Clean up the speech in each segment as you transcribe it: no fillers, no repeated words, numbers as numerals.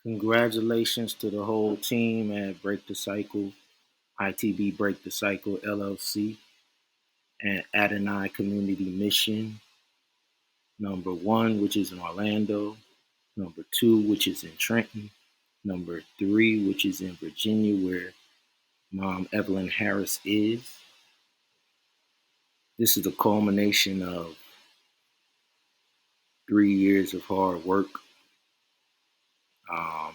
Congratulations to the whole team at Break the Cycle, ITB Break the Cycle LLC, and Adonai Community Mission, number one, which is in Orlando, number two, which is in Trenton, number three, which is in Virginia, where Mom Evelyn Harris is. This is a culmination of 3 years of hard work. Um,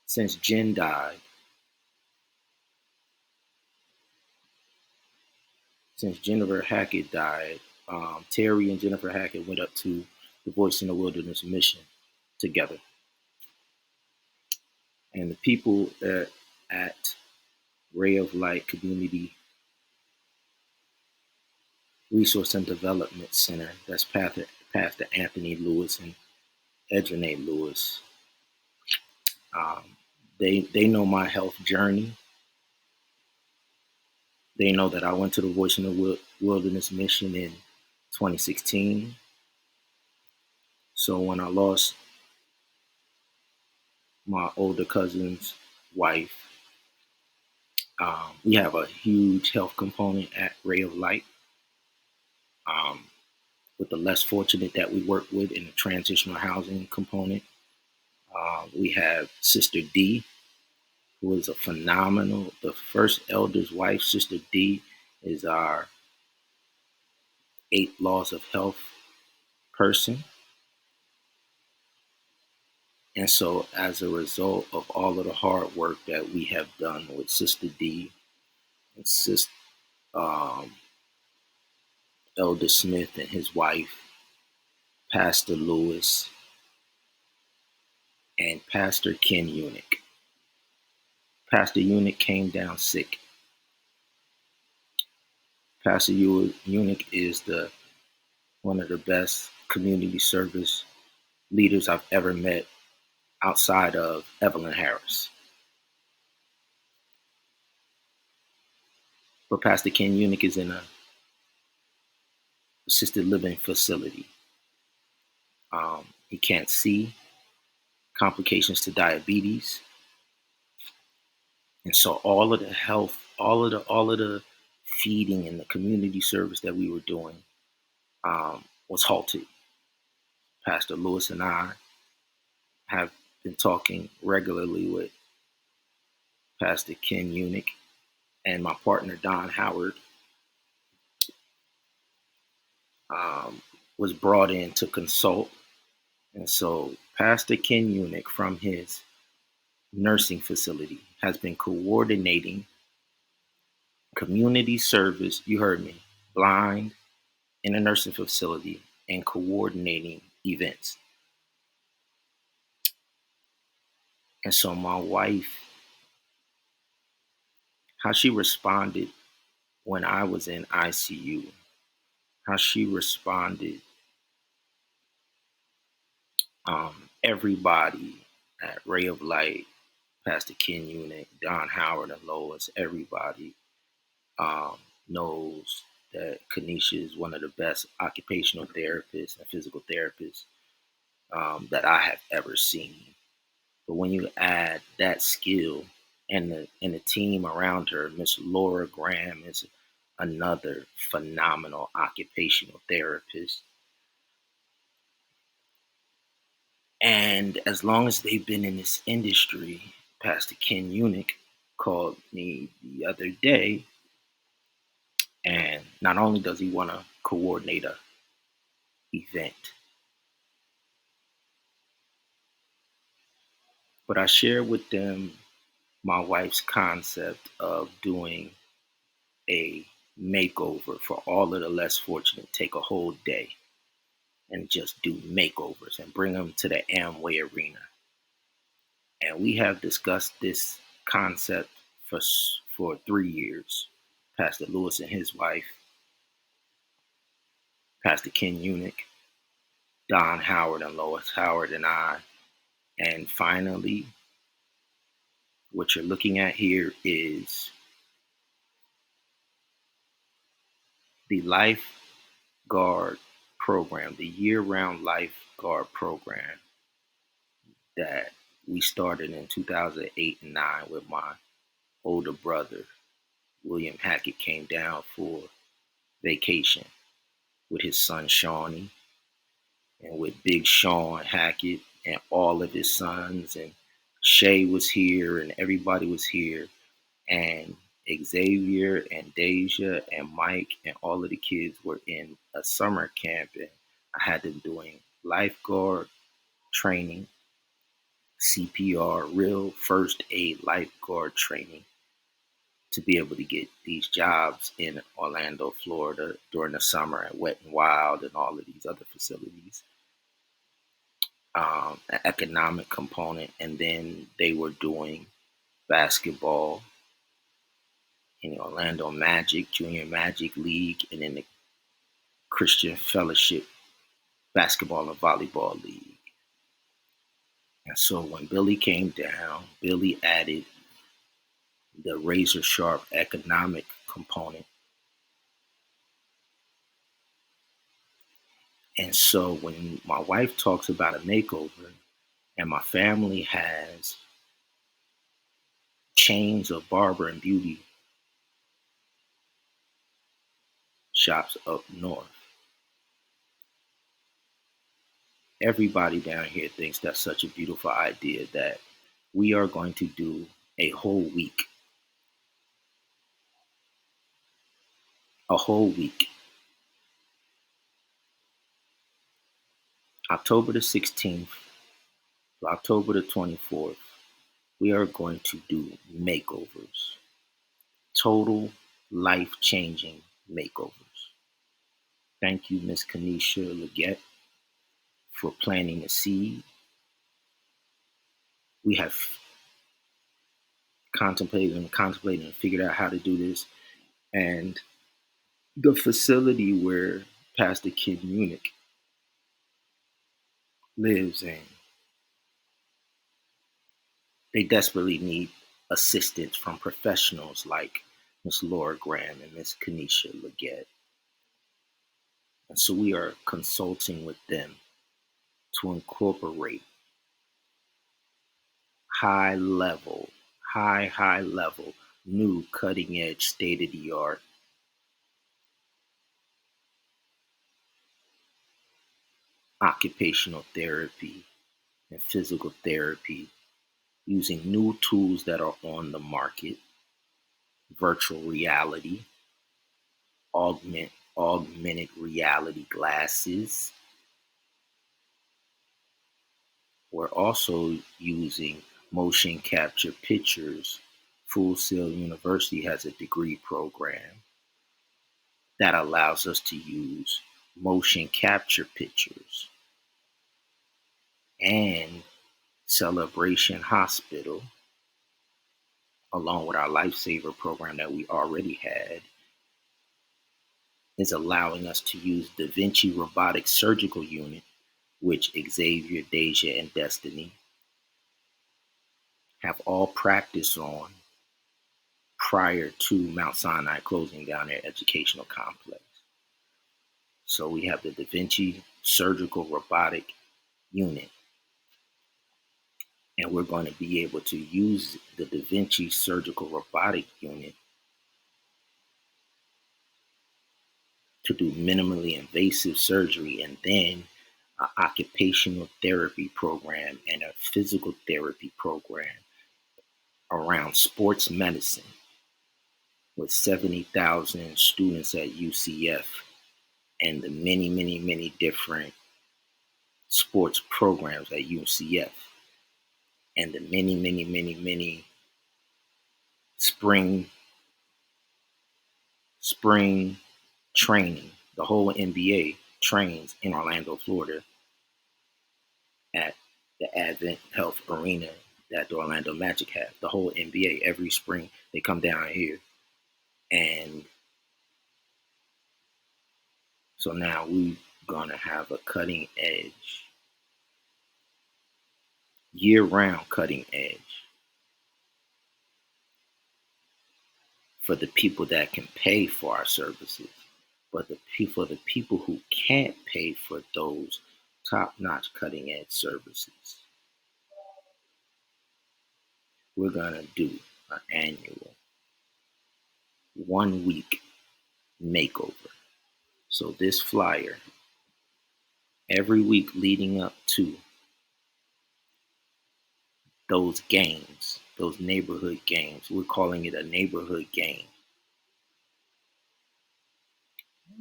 since Jen died, since Jennifer Hackett died, Terry and Jennifer Hackett went up to the Voice in the Wilderness mission together. And the people at Ray of Light Community Resource and Development Center, that's Pastor Anthony Lewis and Edrene Lewis, they know my health journey. They know that I went to the Voice in the Wilderness mission in 2016. So when I lost my older cousin's wife, we have a huge health component at Ray of Light. With the less fortunate that we work with in the transitional housing component, we have Sister D, who is a phenomenal, the first elder's wife. Sister D is our 8 laws of health person. And so as a result of all of the hard work that we have done with Sister D and Elder Smith and his wife, Pastor Lewis, and Pastor Ken Unick. Pastor Unick came down sick. Pastor Unick is one of the best community service leaders I've ever met outside of Evelyn Harris. But Pastor Ken Unick is in a assisted living facility. He can't see, complications to diabetes. And so all of the health, all of the feeding and the community service that we were doing was halted. Pastor Lewis and I have been talking regularly with Pastor Ken Unick and my partner Don Howard was brought in to consult. And so Pastor Ken Unick from his nursing facility has been coordinating community service, you heard me, blind in a nursing facility, and coordinating events. And so my wife, how she responded when I was in ICU, how she responded, everybody at Ray of Light, Pastor Ken Unick, Don Howard, and Lois, everybody knows that Kanisha is one of the best occupational therapists and physical therapists that I have ever seen. But when you add that skill and the team around her, Miss Laura Graham is another phenomenal occupational therapist. And as long as they've been in this industry, Pastor Ken Unick called me the other day, and not only does he want to coordinate a event, but I share with them my wife's concept of doing a makeover for all of the less fortunate. Take a whole day and just do makeovers and bring them to the Amway Arena. And we have discussed this concept for 3 years. Pastor Lewis and his wife, Pastor Ken Unick, Don Howard and Lois Howard and I. And finally, what you're looking at here is the lifeguard program, the year-round lifeguard program that we started in 2008 and 9 with my older brother. William Hackett came down for vacation with his son Shawnee and with Big Sean Hackett and all of his sons, and Shay was here and everybody was here, and Xavier and Deja and Mike and all of the kids were in a summer camp, and I had them doing lifeguard training, CPR, real first aid lifeguard training to be able to get these jobs in Orlando, Florida during the summer at Wet and Wild and all of these other facilities. An economic component, and then they were doing basketball in the Orlando Magic, Junior Magic League, and in the Christian Fellowship Basketball and Volleyball League. And so when Billy came down, Billy added the razor sharp economic component. And so when my wife talks about a makeover and my family has chains of barber and beauty shops up north, everybody down here thinks that's such a beautiful idea that we are going to do a whole week, October the 16th to October the 24th. We are going to do makeovers, total life changing makeovers. Thank you, Miss Kanisha Leggett, for planting the seed. We have contemplated and figured out how to do this. And the facility where Pastor Kim Munich lives in, they desperately need assistance from professionals like Miss Laura Graham and Miss Kanisha Leggett. And so we are consulting with them to incorporate high level, high level, new cutting edge, state of the art occupational therapy and physical therapy using new tools that are on the market, virtual reality, augmented reality glasses. We're also using motion capture pictures. Full Sail University has a degree program that allows us to use motion capture pictures. And Celebration Hospital, along with our Lifesaver program that we already had, is allowing us to use Da Vinci Robotic Surgical Unit, which Xavier, Deja, and Destiny have all practiced on prior to Mount Sinai closing down their educational complex. So we have the Da Vinci Surgical Robotic Unit, and we're going to be able to use the Da Vinci Surgical Robotic Unit to do minimally invasive surgery, and then an occupational therapy program and a physical therapy program around sports medicine with 70,000 students at UCF and the many different sports programs at UCF and the many spring training. The whole NBA trains in Orlando, Florida at the Advent Health Arena that the Orlando Magic have. The whole NBA, every spring, they come down here. And so now we're going to have a cutting edge, year-round cutting edge for the people that can pay for our services. But for the people who can't pay for those top-notch cutting edge services, we're going to do an annual 1 week makeover. So this flyer, every week leading up to those games, those neighborhood games, we're calling it a neighborhood game.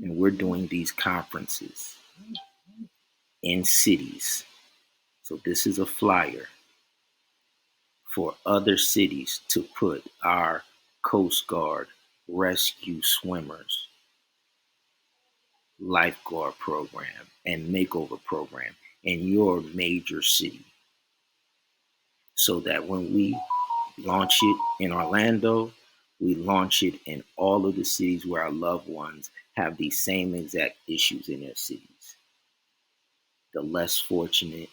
And we're doing these conferences in cities. So this is a flyer for other cities to put our Coast Guard rescue swimmers lifeguard program and makeover program in your major city, so that when we launch it in Orlando, we launch it in all of the cities where our loved ones have these same exact issues in their cities. The less fortunate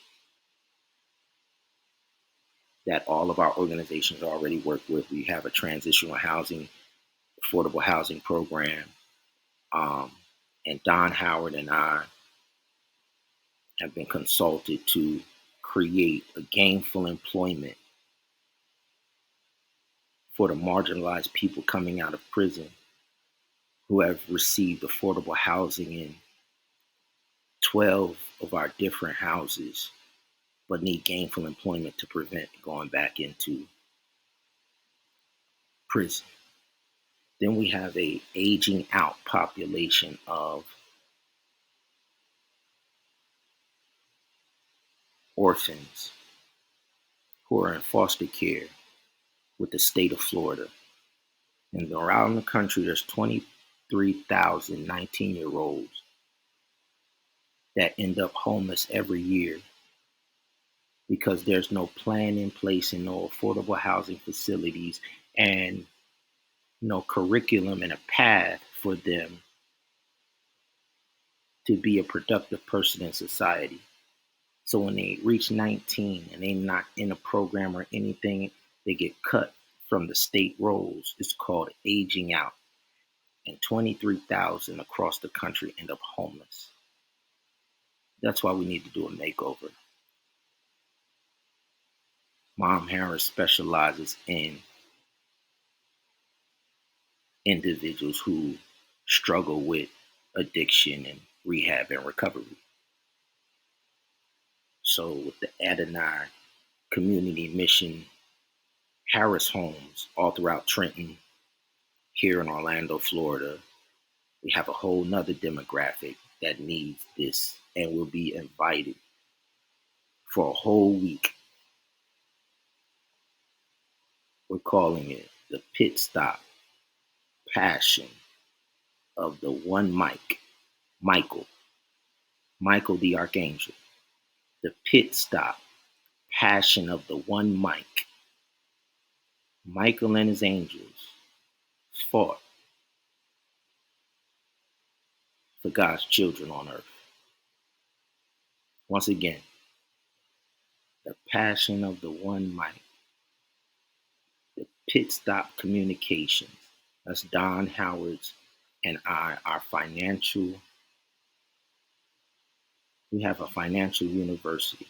that all of our organizations already work with. We have a transitional housing, affordable housing program. And Don Howard and I have been consulted to create a gainful employment for the marginalized people coming out of prison who have received affordable housing in 12 of our different houses, but need gainful employment to prevent going back into prison. Then we have a aging out population of orphans who are in foster care with the state of Florida. And around the country, there's 23,000 19-year-olds that end up homeless every year because there's no plan in place and no affordable housing facilities and no curriculum and a path for them to be a productive person in society. So when they reach 19 and they're not in a program or anything, they get cut from the state rolls. It's called aging out. And 23,000 across the country end up homeless. That's why we need to do a makeover. Mom Harris specializes in individuals who struggle with addiction and rehab and recovery. So with the Adonai Community Mission Harris homes all throughout Trenton, here in Orlando, Florida, we have a whole nother demographic that needs this and will be invited for a whole week. We're calling it the Pit Stop Passion of the One Michael the Archangel. The Pit Stop Passion of the One Michael and his angels fought for God's children on earth. Once again, the passion of the One the Pit Stop Communications. That's Don Howard's and our financial. We have a financial university.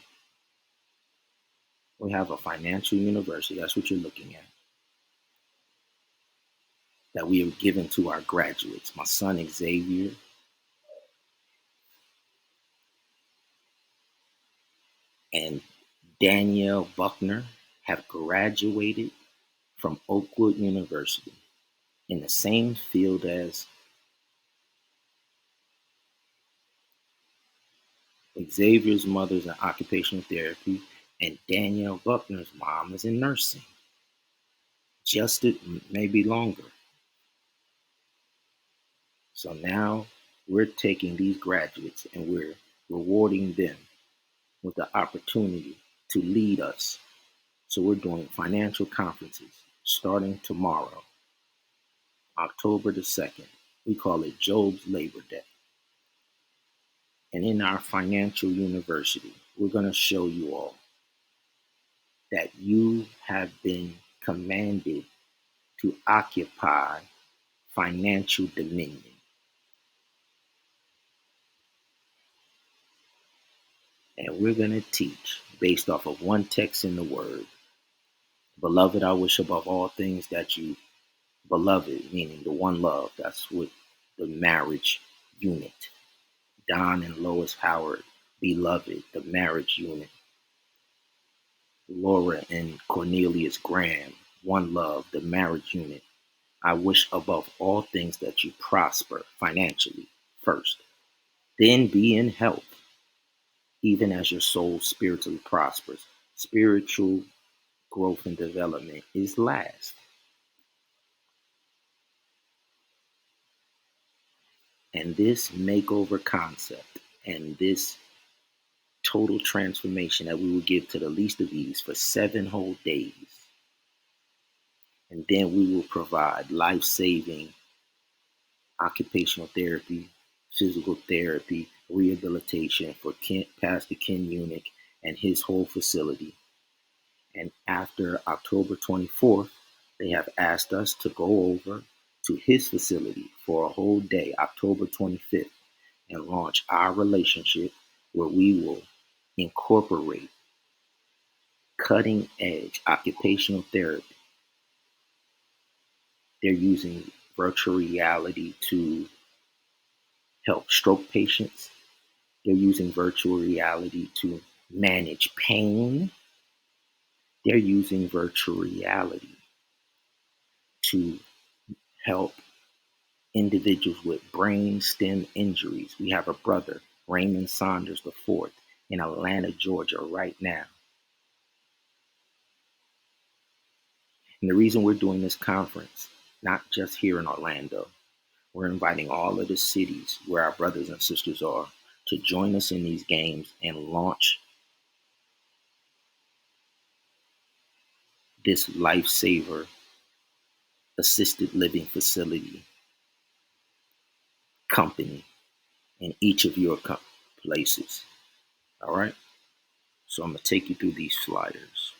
We have a financial university. That's what you're looking at. That we have given to our graduates. My son Xavier and Danielle Buckner have graduated from Oakwood University in the same field as Xavier's mother is in occupational therapy, and Danielle Buckner's mom is in nursing. Just maybe longer. So now we're taking these graduates and we're rewarding them with the opportunity to lead us. So we're doing financial conferences starting tomorrow, October the 2nd. We call it Job's Labor Day. And in our financial university, we're going to show you all that you have been commanded to occupy financial dominion. And we're going to teach based off of one text in the Word Beloved, I wish above all things that you, beloved, meaning the one love, that's what the marriage unit. Don and Lois Howard, beloved, the marriage unit. Laura and Cornelius Graham, one love, the marriage unit. I wish above all things that you prosper financially first, then be in health, even as your soul spiritually prospers. Spiritual growth and development is last. And this makeover concept and this total transformation that we will give to the least of these for 7 whole days. And then we will provide life saving occupational therapy, physical therapy, rehabilitation for Pastor Ken Unick and his whole facility. And after October 24th, they have asked us to go over to his facility for a whole day, October 25th, and launch our relationship where we will incorporate cutting edge occupational therapy. They're using virtual reality to help stroke patients. They're using virtual reality to manage pain. They're using virtual reality to help individuals with brain stem injuries. We have a brother, Raymond Saunders IV, in Atlanta, Georgia, right now. And the reason we're doing this conference, not just here in Orlando, we're inviting all of the cities where our brothers and sisters are to join us in these games and launch this lifesaver assisted living facility company in each of your places. All right. So I'm going to take you through these flyers.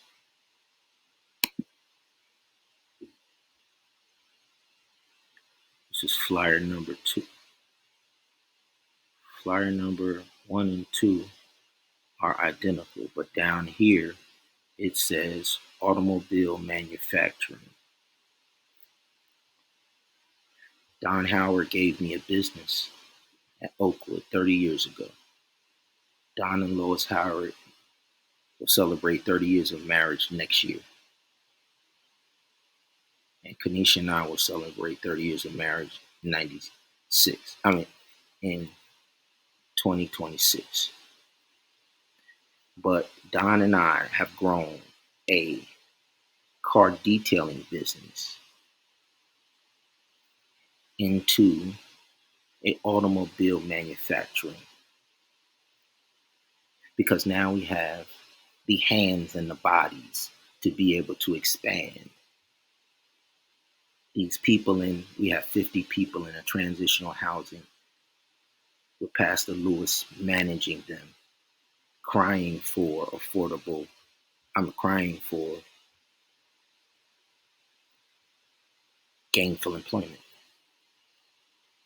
This is flyer number 2. Flyer number 1 and 2 are identical, but down here it says automobile manufacturing. Don Howard gave me a business at Oakwood 30 years ago. Don and Lois Howard will celebrate 30 years of marriage next year. And Kanisha and I will celebrate 30 years of marriage in 2026. But Don and I have grown a car detailing business into a automobile manufacturing, because now we have the hands and the bodies to be able to expand. We have 50 people in a transitional housing with Pastor Lewis managing them, crying for gainful employment.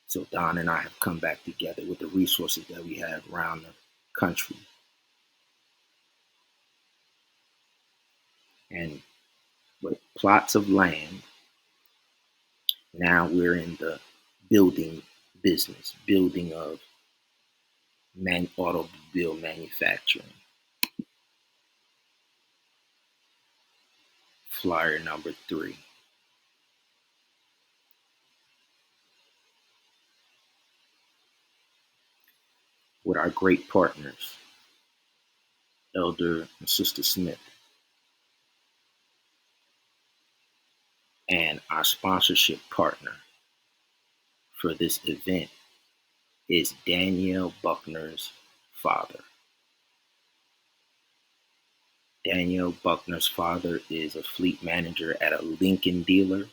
So Don and I have come back together with the resources that we have around the country. And with plots of land, now we're in the building business, building of automobile manufacturing. Flyer number 3. With our great partners, Elder and Sister Smith, and our sponsorship partner for this event is Danielle Buckner's father. Danielle Buckner's father is a fleet manager at a Lincoln dealer.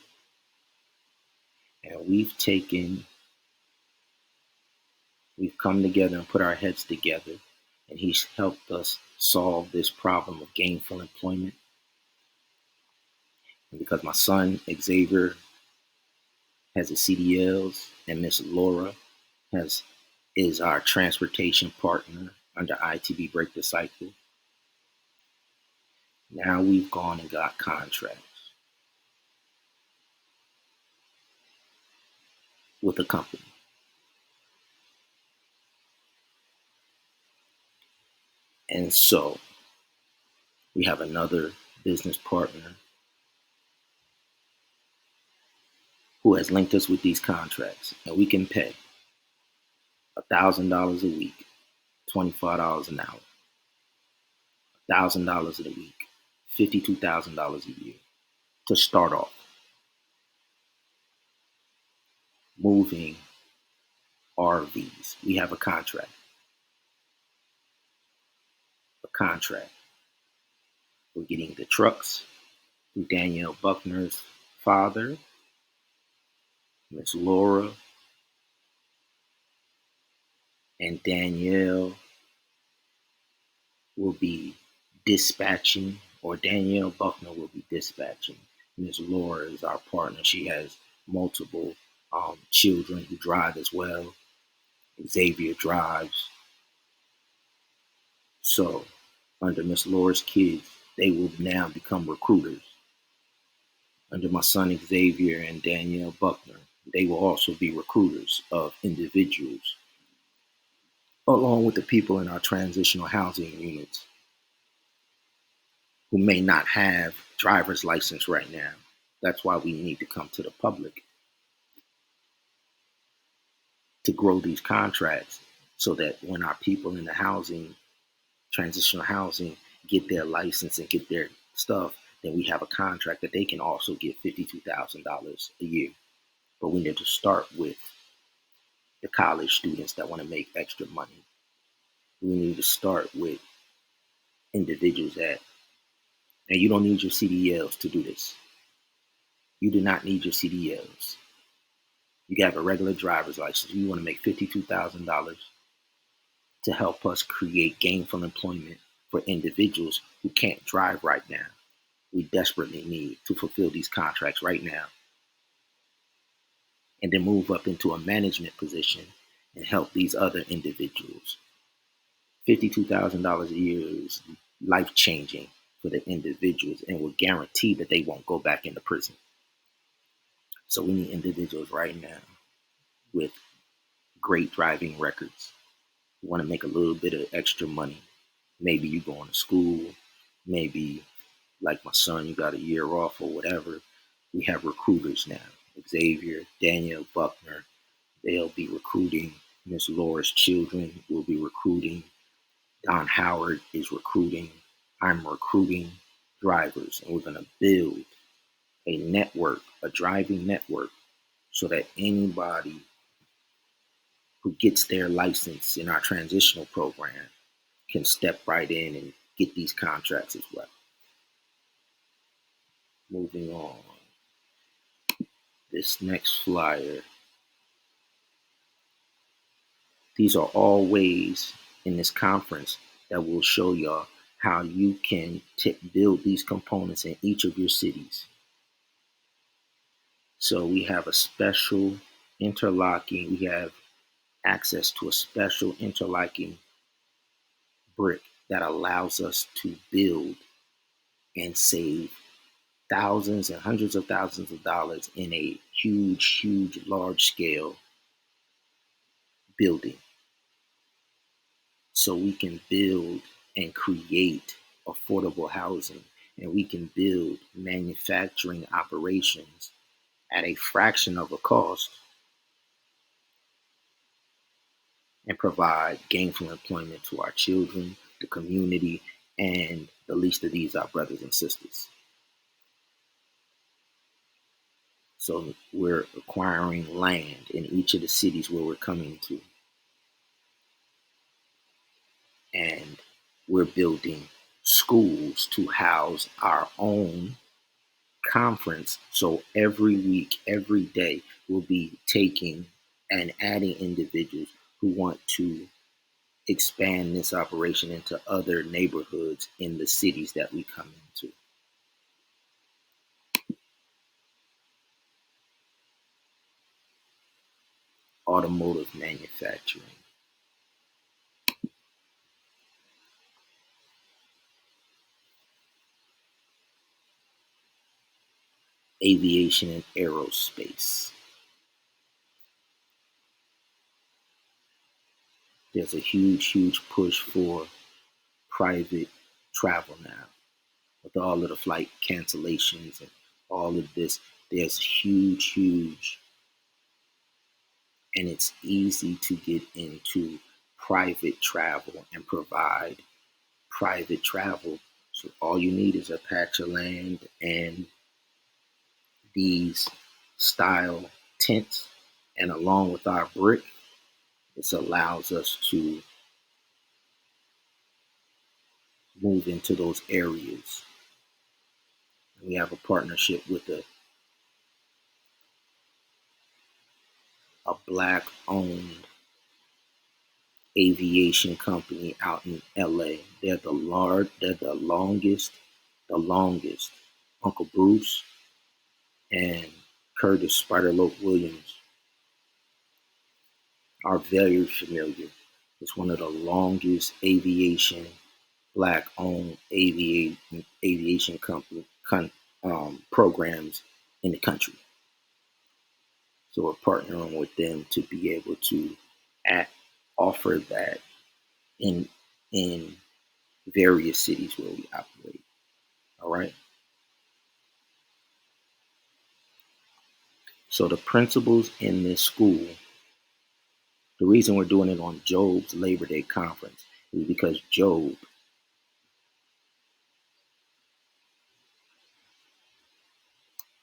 And we've come together and put our heads together, and he's helped us solve this problem of gainful employment. And because my son Xavier has his CDLs and Miss Laura is our transportation partner under ITB Break the Cycle, Now we've gone and got contracts with a company. And so we have another business partner who has linked us with these contracts, and we can pay $1,000 a week, $25 an hour, $1,000 a week, $52,000 a year to start off moving RVs. We have a contract. We're getting the trucks through Danielle Buckner's father, Miss Laura, and Danielle will be dispatching, or Danielle Buckner will be dispatching. Miss Laura is our partner. She has multiple children who drive as well. Xavier drives. So, under Miss Laura's kids, they will now become recruiters. Under my son Xavier and Danielle Buckner, they will also be recruiters of individuals, along with the people in our transitional housing units who may not have driver's license right now. That's why we need to come to the public to grow these contracts so that when our people in the housing, transitional housing, get their license and get their stuff, then we have a contract that they can also get $52,000 a year. But we need to start with the college students that want to make extra money. We need to start with individuals that, and you don't need your CDLs to do this. You do not need your CDLs. You have a regular driver's license. You want to make $52,000 to help us create gainful employment for individuals who can't drive right now. We desperately need to fulfill these contracts right now and then move up into a management position and help these other individuals. $52,000 a year is life changing for the individuals and will guarantee that they won't go back into prison. So we need individuals right now with great driving records. You want to make a little bit of extra money. Maybe you going to school. Maybe, like my son, you got a year off or whatever. We have recruiters now. Xavier, Danielle Buckner, they'll be recruiting. Miss Laura's children will be recruiting. Don Howard is recruiting. I'm recruiting drivers. And we're going to build a network, a driving network, so that anybody who gets their license in our transitional program can step right in and get these contracts as well. Moving on. This next flyer. These are all ways in this conference that will show y'all how you can build these components in each of your cities. So we have a special interlocking, we have access to a special interlocking brick that allows us to build and save thousands and hundreds of thousands of dollars in a huge, large scale building. So we can build and create affordable housing, and we can build manufacturing operations at a fraction of a cost and provide gainful employment to our children, the community, and the least of these, our brothers and sisters. So we're acquiring land in each of the cities where we're coming to. And we're building schools to house our own conference. So every week, every day, we'll be taking and adding individuals who want to expand this operation into other neighborhoods in the cities that we come into. Automotive manufacturing. aviation and aerospace. There's a huge push for private travel now. With all of the flight cancellations and all of this, there's huge, and it's easy to get into private travel and provide private travel. So all you need is a patch of land and these style tents, and along with our brick, this allows us to move into those areas. We have a partnership with a black owned aviation company out in LA. They're the longest. Uncle Bruce and Curtis Spiderloaf Williams are very familiar. It's one of the longest black owned aviation company programs in the country. So we're partnering with them to be able to at, offer that in in various cities where we operate. All right. So the principals in this school, the reason we're doing it on Job's Labor Day conference is because Job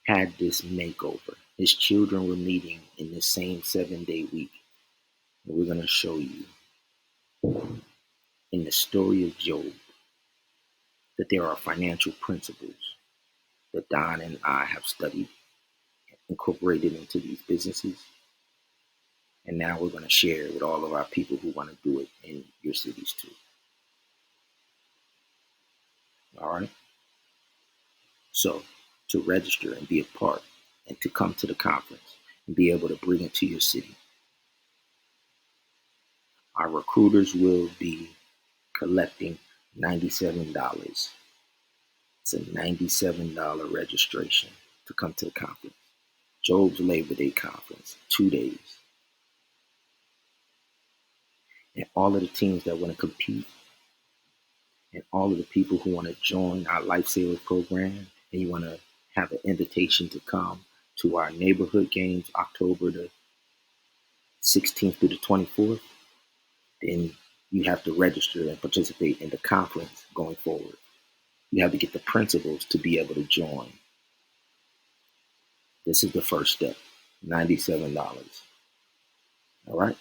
had this makeover. His children were meeting in the same 7-day week. And we're going to show you in the story of Job that there are financial principles that Don and I have studied, incorporated into these businesses. And now we're going to share it with all of our people who want to do it in your cities too. All right. So to register and be a part and to come to the conference and be able to bring it to your city, our recruiters will be collecting $97. It's a $97 registration to come to the conference. Job's Labor Day conference, 2 days. And all of the teams that want to compete and all of the people who want to join our Lifesaver program and you want to have an invitation to come to our neighborhood games October the 16th through the 24th, then you have to register and participate in the conference going forward. You have to get the principals to be able to join. This is the first step, $97. All right.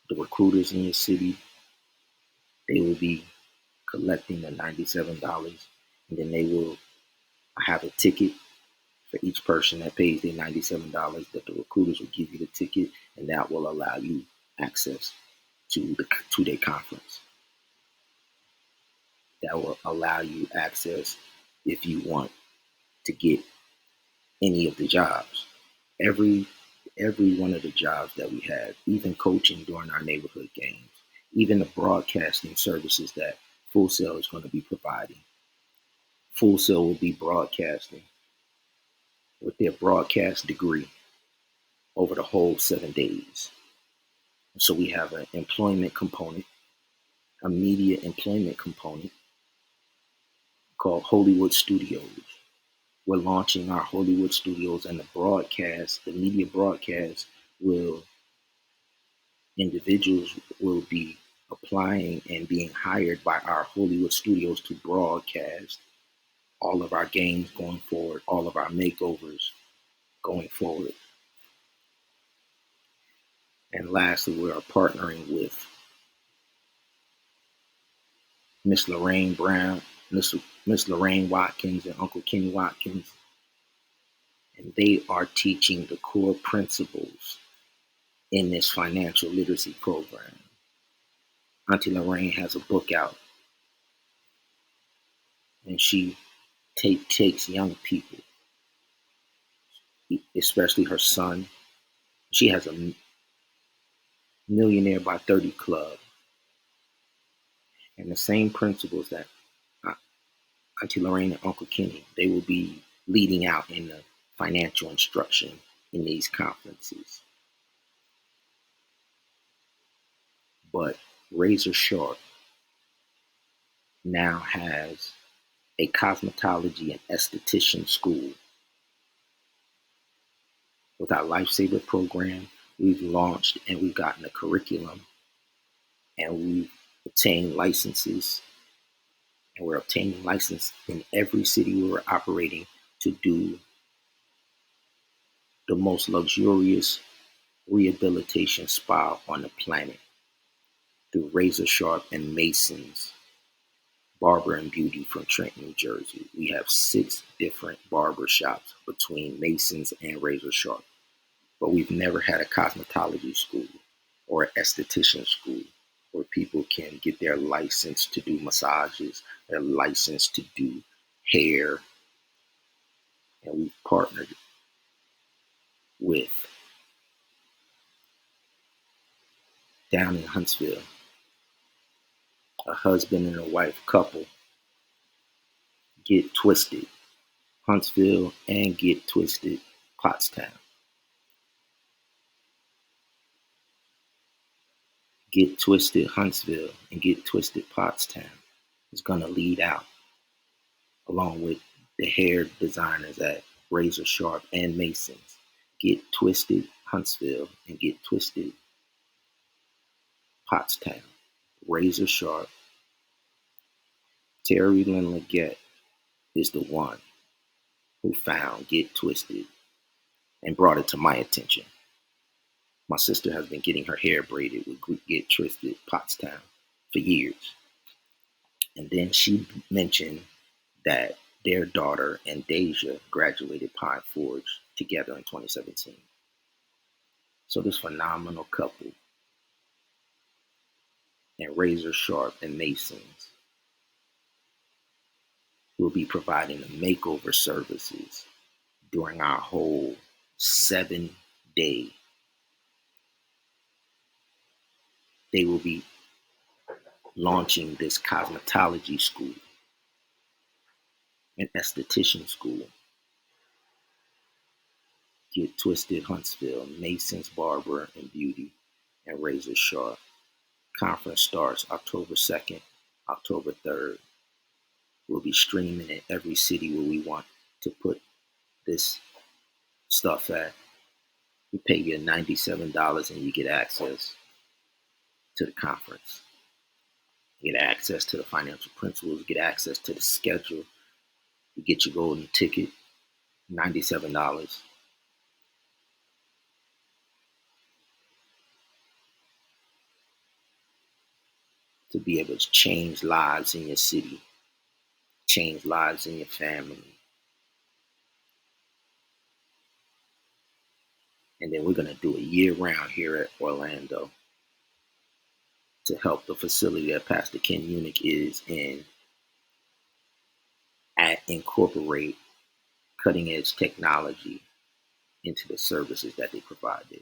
The recruiters in your city, they will be collecting the $97, and then they will have a ticket for each person that pays their $97 that the recruiters will give you the ticket, and that will allow you access to the 2-day conference. That will allow you access if you want to get any of the jobs. Every one of the jobs that we have, even coaching during our neighborhood games, even the broadcasting services that Full Sail is going to be providing. Full Sail will be broadcasting with their broadcast degree over the whole 7 days. So we have an employment component, a media employment component called Hollywood Studios. We're launching our Hollywood Studios, and the media broadcast individuals will be applying and being hired by our Hollywood Studios to broadcast all of our games going forward, all of our makeovers going forward. And lastly, we are partnering with Miss Lorraine Brown, Miss Lorraine Watkins, and Uncle Kenny Watkins. And they are teaching the core principles in this financial literacy program. Auntie Lorraine has a book out, and she takes young people, especially her son. She has a Millionaire by 30 club, and the same principles that Auntie Lorraine and Uncle Kenny, they will be leading out in the financial instruction in these conferences. But Razor Sharp now has a cosmetology and esthetician school. With our Lifesaver program, we've launched and we've gotten a curriculum and we've obtained licenses, and we're obtaining license in every city where we're operating to do the most luxurious rehabilitation spa on the planet through Razor Sharp and Mason's Barber and Beauty from Trenton, New Jersey. We have 6 different barber shops between Mason's and Razor Sharp, but we've never had a cosmetology school or an esthetician school where people can get their license to do massages, their license to do hair, and we've partnered with down in Huntsville, a husband and a wife couple, Get Twisted, Huntsville, and Get Twisted, Pottstown. Get Twisted Huntsville and Get Twisted Pottstown is going to lead out along with the hair designers at Razor Sharp and Masons. Get Twisted Huntsville and Get Twisted Pottstown. Razor Sharp. Terry Lynn Leggett is the one who found Get Twisted and brought it to my attention. My sister has been getting her hair braided with Get Twisted Pottstown for years. And then she mentioned that their daughter and Deja graduated Pine Forge together in 2017. So this phenomenal couple and Razor Sharp and Masons will be providing the makeover services during our whole 7-day. They will be launching this cosmetology school, an esthetician school. Get Twisted Huntsville, Mason's Barber and Beauty, and Razor Sharp. Conference starts October 2nd, October 3rd. We'll be streaming in every city where we want to put this stuff at. You pay your $97 and you get access to the conference. You get access to the financial principles, you get access to the schedule, you get your golden ticket, $97. To be able to change lives in your city, change lives in your family. And then we're going to do it year round here at Orlando to help the facility that Pastor Ken Unick is in incorporate cutting edge technology into the services that they provide there.